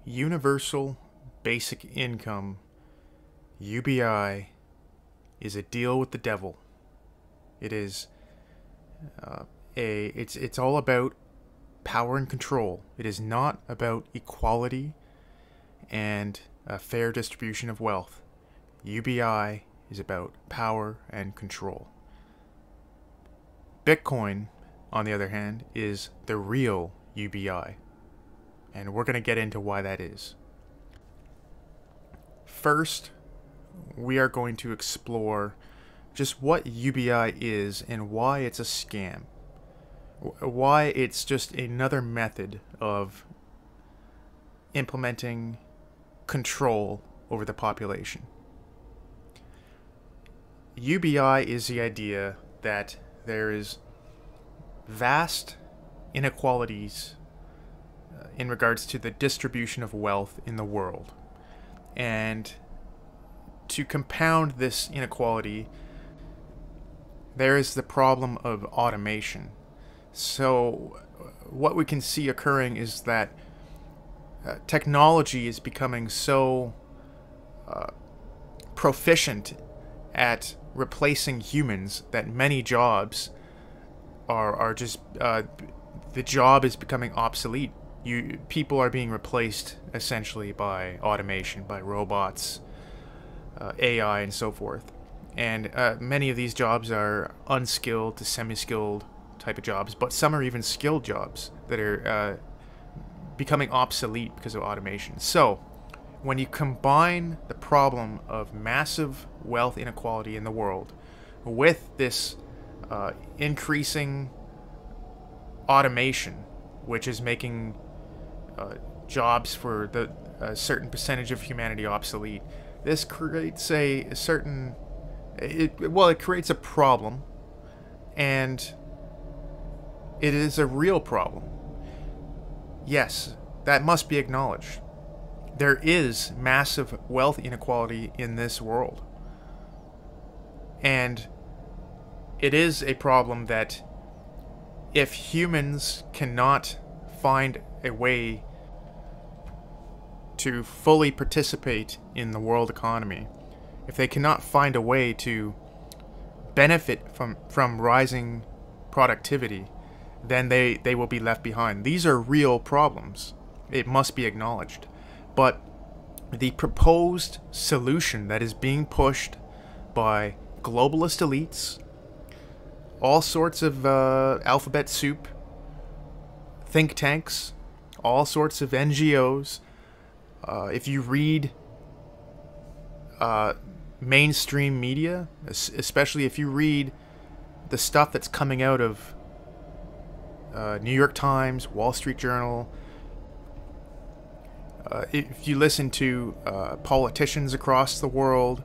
Universal Basic Income, UBI, is a deal with the devil. It is it's all about power and control. It is not about equality and a fair distribution of wealth. UBI is about power and control. Bitcoin, on the other hand, is the real UBI. And we're going to get into why that is. First, we are going to explore just what UBI is and why it's a scam. Why it's just another method of implementing control over the population. UBI is the idea that there is vast inequalities in regards to the distribution of wealth in the world. And to compound this inequality, there is the problem of automation. So what we can see occurring is that technology is becoming so proficient at replacing humans that many jobs are just the job is becoming obsolete. People are being replaced essentially by automation, by robots, AI, and so forth. And many of these jobs are unskilled to semi-skilled type of jobs, but some are even skilled jobs that are becoming obsolete because of automation. So when you combine the problem of massive wealth inequality in the world with this increasing automation, which is making jobs for a certain percentage of humanity obsolete, this creates a certain... it creates a problem, and it is a real problem. Yes, that must be acknowledged. There is massive wealth inequality in this world. And it is a problem that if humans cannot find a way to fully participate in the world economy, if they cannot find a way to benefit from rising productivity, then they will be left behind. These are real problems. It must be acknowledged. But the proposed solution that is being pushed by globalist elites, all sorts of alphabet soup, think tanks, all sorts of NGOs, if you read mainstream media, especially if you read the stuff that's coming out of New York Times, Wall Street Journal, if you listen to politicians across the world,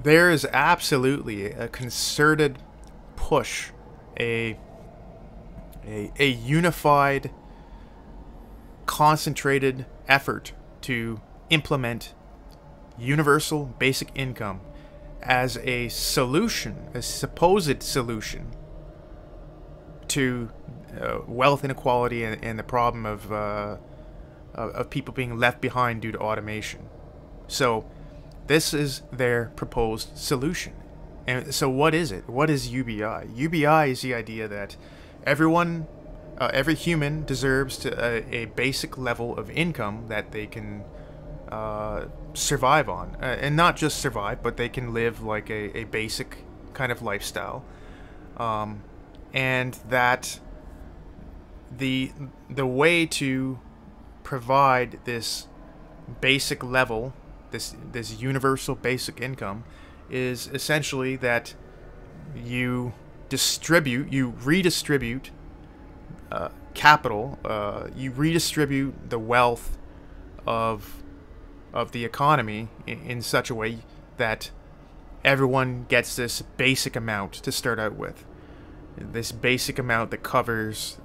there is absolutely a concerted push, a unified, concentrated effort to implement universal basic income as a solution, a supposed solution to wealth inequality and the problem of people being left behind due to automation. So this is their proposed solution. And so what is it? What is UBI? UBI is the idea that everyone, every human deserves a basic level of income that they can survive on. And not just survive, but they can live like a basic kind of lifestyle. And that the way to provide this basic level, this universal basic income, is essentially that you redistribute capital, you redistribute the wealth of the economy in such a way that everyone gets this basic amount to start out with. This basic amount that covers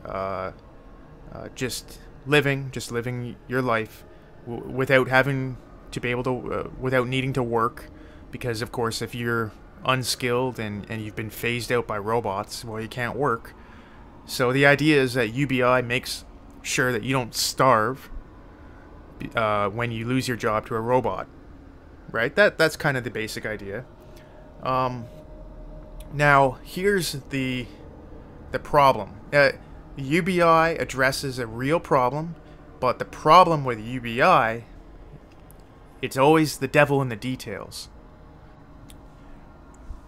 just living your life without having to be able to, without needing to work. Because, of course, if you're unskilled and you've been phased out by robots, well, you can't work. So the idea is that UBI makes sure that you don't starve, when you lose your job to a robot, right? That's kind of the basic idea. Now here's the problem. UBI addresses a real problem, but the problem with UBI, it's always the devil in the details.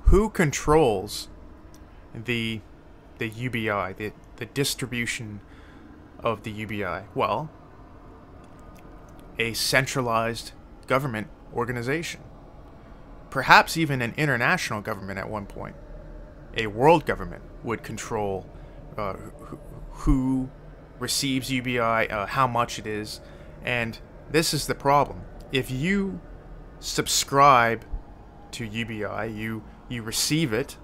Who controls the UBI, the distribution of the UBI? Well, a centralized government organization. Perhaps even an international government at one point. A world government would control who receives UBI, how much it is, and this is the problem. If you subscribe to UBI, you receive it,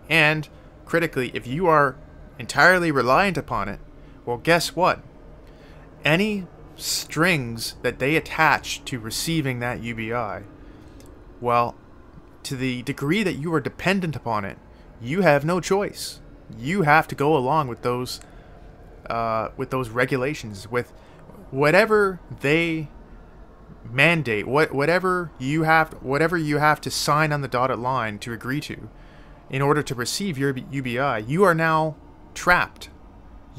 and critically, if you are entirely reliant upon it, well, guess what? Any strings that they attach to receiving that UBI, well, to the degree that you are dependent upon it, you have no choice. You have to go along with those regulations, with whatever they mandate, whatever you have to sign on the dotted line to agree to, in order to receive your UBI. You are now trapped.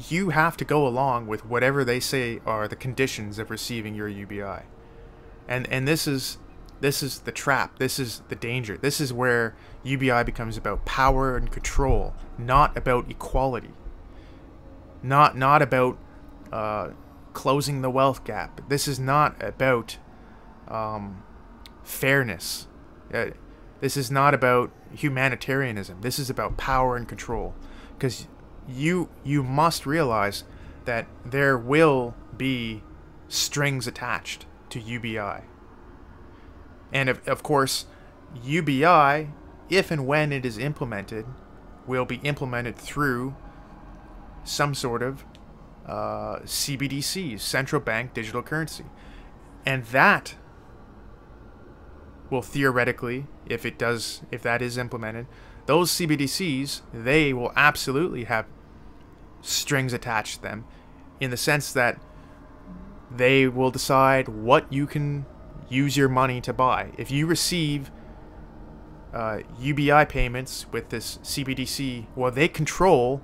You have to go along with whatever they say are the conditions of receiving your UBI, and this is the trap. This is the danger. This is where UBI becomes about power and control, not about equality. Not about closing the wealth gap. This is not about fairness. This is not about humanitarianism. This is about power and control. Because you must realize that there will be strings attached to UBI. And of course, UBI, if and when it is implemented, will be implemented through some sort of CBDCs, central bank digital currency. And that will theoretically, if that is implemented, those CBDCs, they will absolutely have strings attached to them, in the sense that they will decide what you can use your money to buy. If you receive UBI payments with this CBDC, well, they control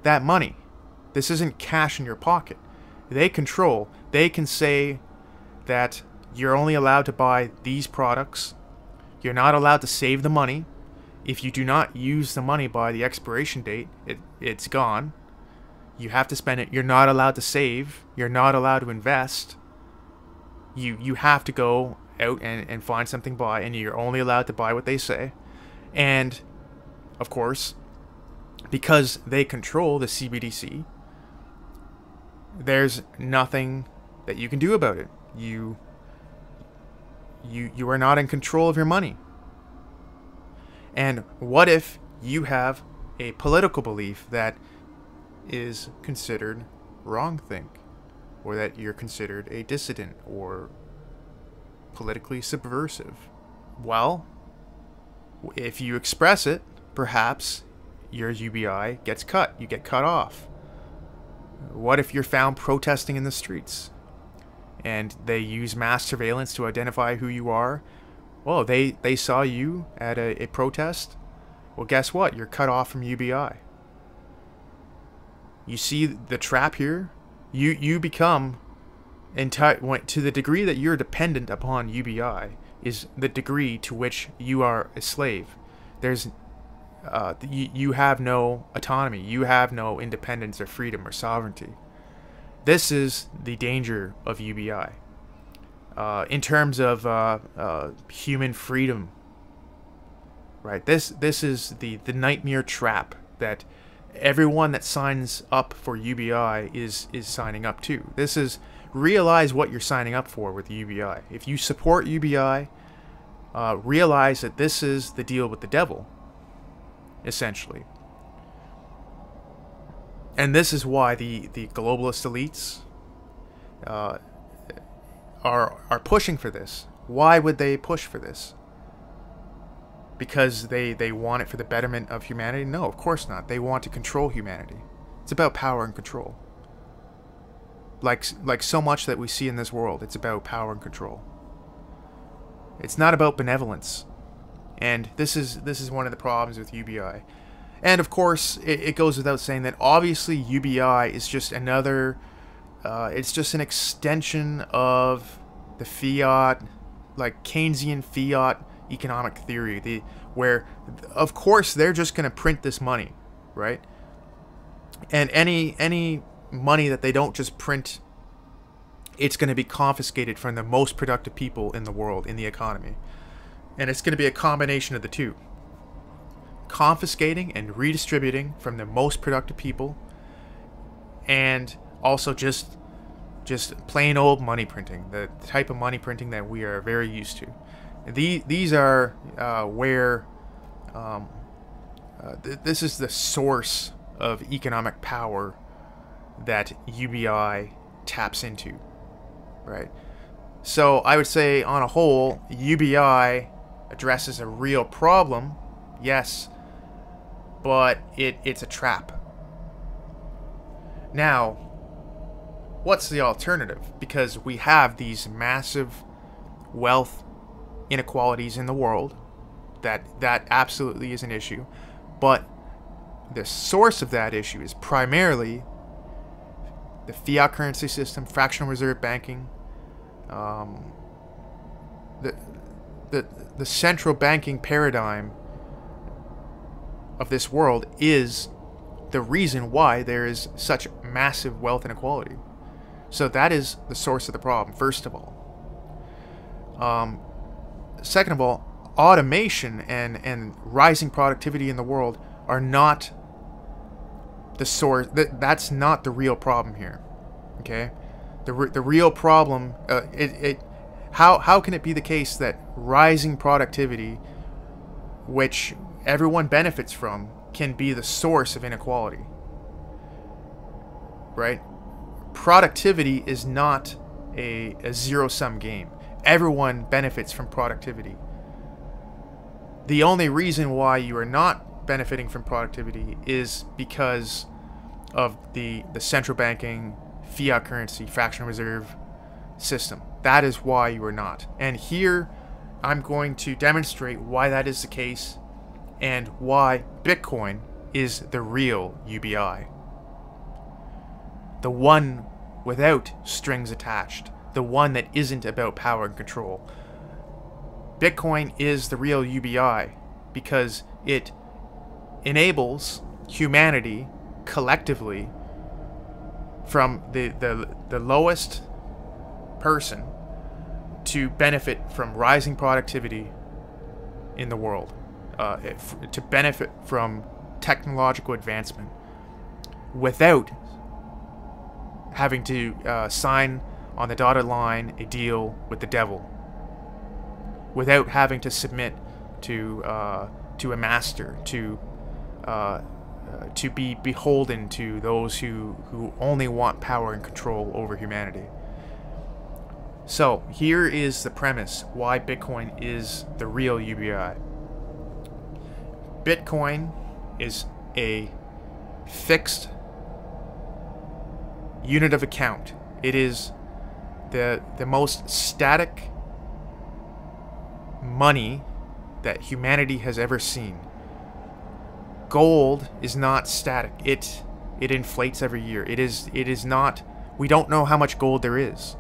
that money. This isn't cash in your pocket. They can say that you're only allowed to buy these products. You're not allowed to save the money. If you do not use the money by the expiration date, it's gone. You have to spend it. You're not allowed to save. You're not allowed to invest. You have to go out and find something to buy, and you're only allowed to buy what they say. And, of course, because they control the CBDC, there's nothing that you can do about it. You are not in control of your money. And what if you have a political belief that is considered wrongthink, or that you're considered a dissident or politically subversive? Well, if you express it, perhaps your UBI gets cut. You get cut off. What if you're found protesting in the streets and they use mass surveillance to identify who you are? Well, they saw you at a protest. Well, guess what? You're cut off from UBI. You see the trap here? You become to the degree that you're dependent upon UBI is the degree to which you are a slave. There's you have no autonomy. You have no independence or freedom or sovereignty. This is the danger of UBI. In terms of human freedom, right? This is the nightmare trap that everyone that signs up for UBI is signing up to. This is, realize what you're signing up for with UBI. If you support UBI, realize that this is the deal with the devil, essentially. And this is why the globalist elites are pushing for this. Why would they push for this? Because they want it for the betterment of humanity? No, of course not. They want to control humanity. It's about power and control. like so much that we see in this world, it's about power and control. It's not about benevolence. And this is one of the problems with UBI. And of course, it goes without saying that obviously UBI is just another, it's just an extension of the fiat, like Keynesian fiat economic theory, where of course they're just going to print this money, right? And any money that they don't just print, it's going to be confiscated from the most productive people in the world, in the economy. And it's going to be a combination of the two. Confiscating and redistributing from the most productive people, and also just plain old money printing, the type of money printing that we are very used to. These are where this is the source of economic power that UBI taps into, right? So I would say on a whole, UBI addresses a real problem, yes, but it's a trap. Now, what's the alternative? Because we have these massive wealth inequalities in the world, that absolutely is an issue, but the source of that issue is primarily the fiat currency system, fractional reserve banking, the central banking paradigm of this world is the reason why there is such massive wealth inequality. So that is the source of the problem, first of all. Second of all, automation and rising productivity in the world are not the source. That's not the real problem here. Okay, the real problem. How can it be the case that rising productivity, which everyone benefits from, can be the source of inequality? Right? Productivity is not a zero-sum game. Everyone benefits from productivity. The only reason why you are not benefiting from productivity is because of the central banking, fiat currency, fractional reserve system. That is why you are not. And here I'm going to demonstrate why that is the case and why Bitcoin is the real UBI. The one without strings attached. The one that isn't about power and control. Bitcoin is the real UBI because it enables humanity collectively, from the lowest person, to benefit from rising productivity in the world, to benefit from technological advancement without having to sign on the dotted line a deal with the devil, without having to submit to a master, to be beholden to those who only want power and control over humanity. So here is the premise why Bitcoin is the real UBI. Bitcoin is a fixed unit of account. It is the most static money that humanity has ever seen. Gold is not static. It inflates every year. It is not. We don't know how much gold there is.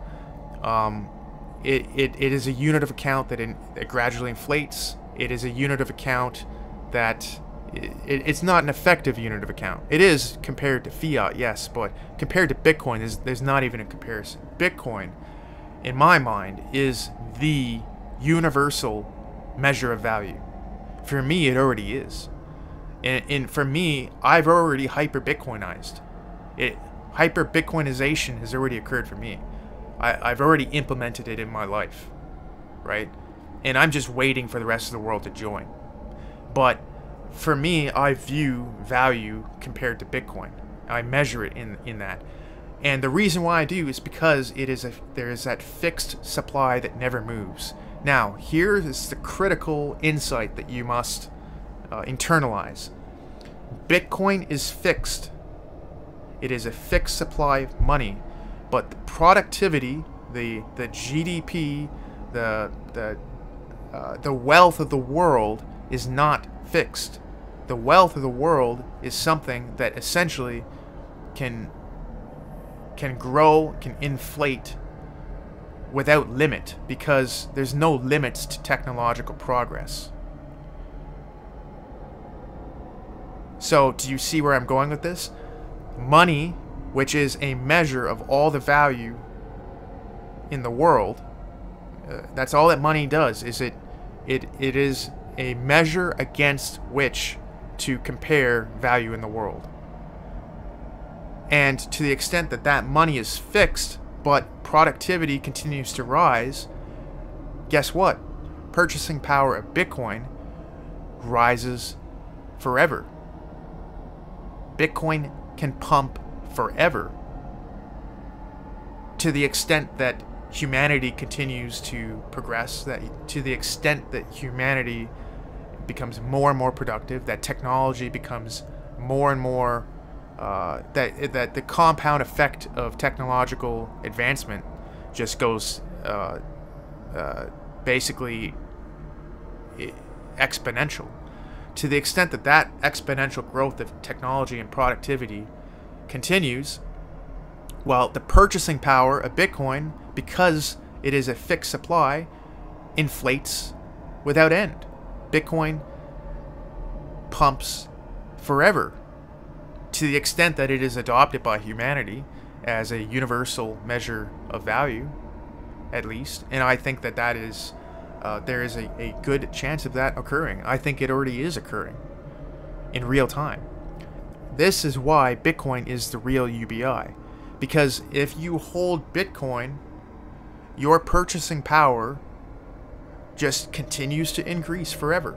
It is a unit of account that gradually inflates. It is a unit of account that it's not an effective unit of account. It is compared to fiat, yes, but compared to Bitcoin, there's not even a comparison. Bitcoin, in my mind, is the universal measure of value. For me, it already is. And for me, I've already hyper-Bitcoinized. Hyper-Bitcoinization has already occurred for me. I've already implemented it in my life, right? And I'm just waiting for the rest of the world to join. But for me, I view value compared to Bitcoin. I measure it in that. And the reason why I do is because there is that fixed supply that never moves. Now, here is the critical insight that you must internalize. Bitcoin is fixed. It is a fixed supply of money, but the productivity, the GDP, the wealth of the world is not fixed. The wealth of the world is something that essentially can grow, can inflate without limit, because there's no limits to technological progress. So, do you see where I'm going with this? Money, which is a measure of all the value in the world, that's all that money does, is it is a measure against which to compare value in the world. And to the extent that that money is fixed, but productivity continues to rise, guess what? Purchasing power of Bitcoin rises forever. Bitcoin can pump forever. To the extent that humanity continues to progress, that to the extent that humanity becomes more and more productive, that technology becomes more and more that the compound effect of technological advancement just goes basically exponential. To the extent that that exponential growth of technology and productivity continues, well, the purchasing power of Bitcoin, because it is a fixed supply, inflates without end. Bitcoin pumps forever, to the extent that it is adopted by humanity as a universal measure of value, at least. And I think that that is there is a good chance of that occurring. I think it already is occurring in real time. This is why Bitcoin is the real UBI. Because if you hold Bitcoin, your purchasing power just continues to increase forever.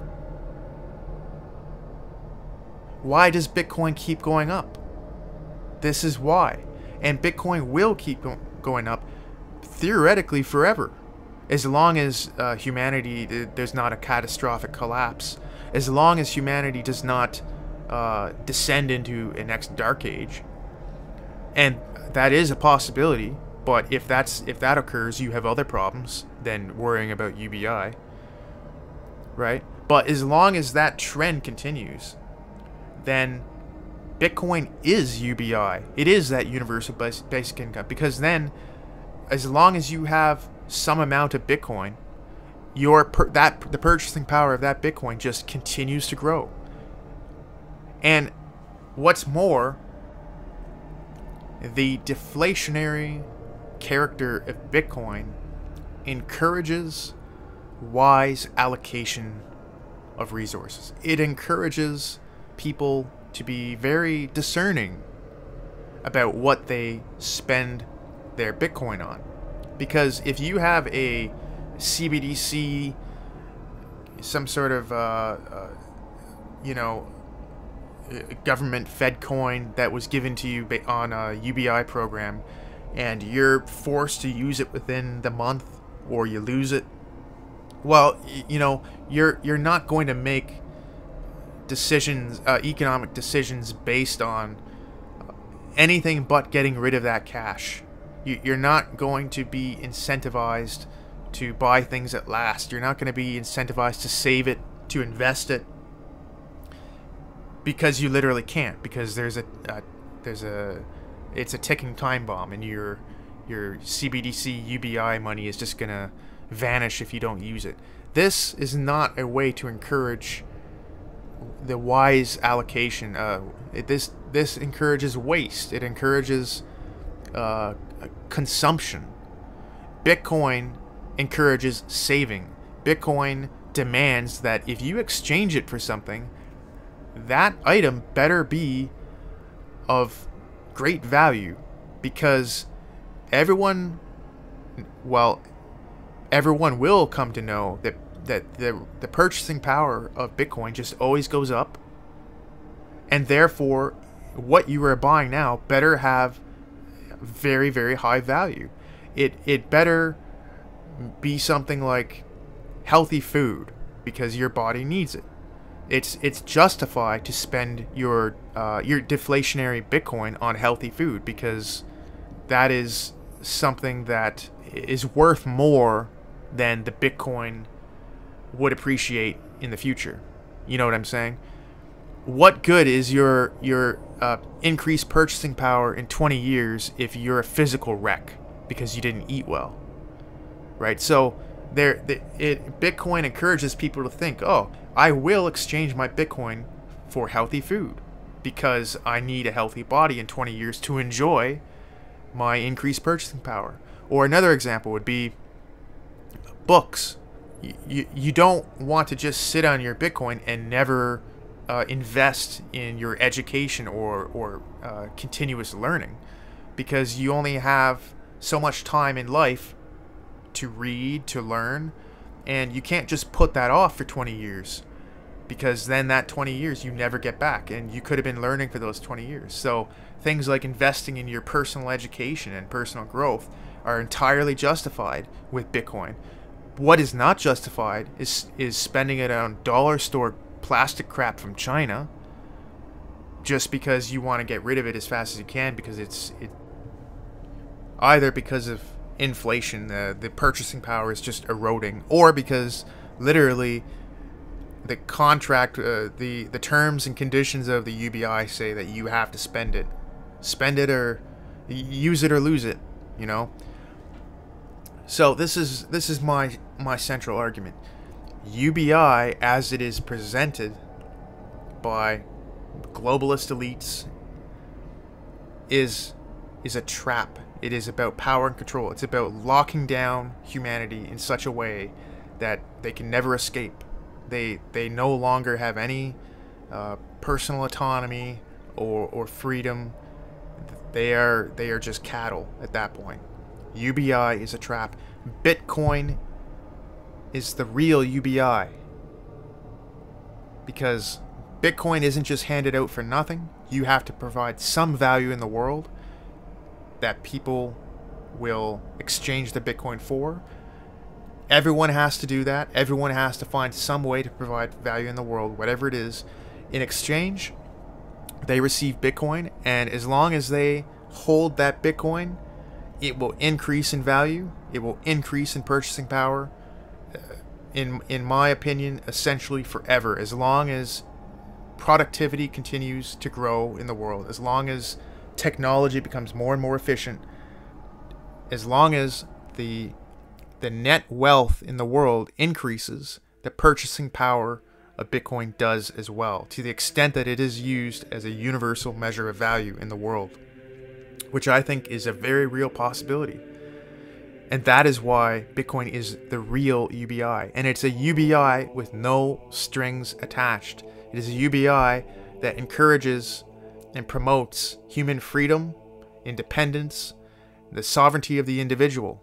Why does Bitcoin keep going up? This is why. And Bitcoin will keep going up theoretically forever. As long as humanity, there's not a catastrophic collapse. As long as humanity does not descend into a next dark age. And that is a possibility. But if that occurs, you have other problems than worrying about UBI. Right? But as long as that trend continues, then Bitcoin is UBI. It is that universal basic income. Because then, as long as you have some amount of Bitcoin, the purchasing power of that Bitcoin just continues to grow. And what's more, the deflationary character of Bitcoin encourages wise allocation of resources. It encourages people to be very discerning about what they spend their Bitcoin on. Because if you have a CBDC, some sort of, government fed coin that was given to you on a UBI program, and you're forced to use it within the month, or you lose it, well, you're not going to make decisions, economic decisions based on anything but getting rid of that cash. You're not going to be incentivized to buy things that last. You're not going to be incentivized to save it, to invest it, because you literally can't. Because it's a ticking time bomb, and your CBDC UBI money is just gonna vanish if you don't use it. This is not a way to encourage the wise allocation. This encourages waste. It encourages consumption. Bitcoin encourages saving. Bitcoin demands that if you exchange it for something, that item better be of great value, because everyone will come to know that the purchasing power of Bitcoin just always goes up, and therefore what you are buying now better have very, very high value. It better be something like healthy food, because your body needs it. It's justified to spend your deflationary Bitcoin on healthy food, because that is something that is worth more than the Bitcoin would appreciate in the future. You know what I'm saying? What good is your increased purchasing power in 20 years if you're a physical wreck because you didn't eat well, right? So Bitcoin encourages people to think, oh, I will exchange my Bitcoin for healthy food because I need a healthy body in 20 years to enjoy my increased purchasing power. Or another example would be books. You don't want to just sit on your Bitcoin and never invest in your education or continuous learning, because you only have so much time in life to read, to learn, and you can't just put that off for 20 years, because then that 20 years you never get back, and you could have been learning for those 20 years. So things like investing in your personal education and personal growth are entirely justified with Bitcoin. What is not justified is spending it on dollar store plastic crap from China just because you want to get rid of it as fast as you can, because it's either because of inflation, the purchasing power is just eroding, or because literally the contract, the terms and conditions of the UBI say that you have to spend it or use it or lose it, you know. So this is my central argument. UBI, as it is presented by globalist elites, is a trap. It is about power and control. It's about locking down humanity in such a way that they can never escape. They no longer have any personal autonomy or freedom. They are just cattle at that point. UBI is a trap. Bitcoin is the real UBI, because Bitcoin isn't just handed out for nothing. You have to provide some value in the world that people will exchange the Bitcoin for. Everyone has to do that. Everyone has to find some way to provide value in the world, whatever it is. In exchange, they receive Bitcoin, and as long as they hold that Bitcoin, it will increase in value. It will increase in purchasing power. In my opinion, essentially forever. As long as productivity continues to grow in the world, as long as technology becomes more and more efficient, as long as the net wealth in the world increases, the purchasing power of Bitcoin does as well, to the extent that it is used as a universal measure of value in the world, which I think is a very real possibility. And that is why Bitcoin is the real UBI. And it's a UBI with no strings attached. It is a UBI that encourages and promotes human freedom, independence, the sovereignty of the individual.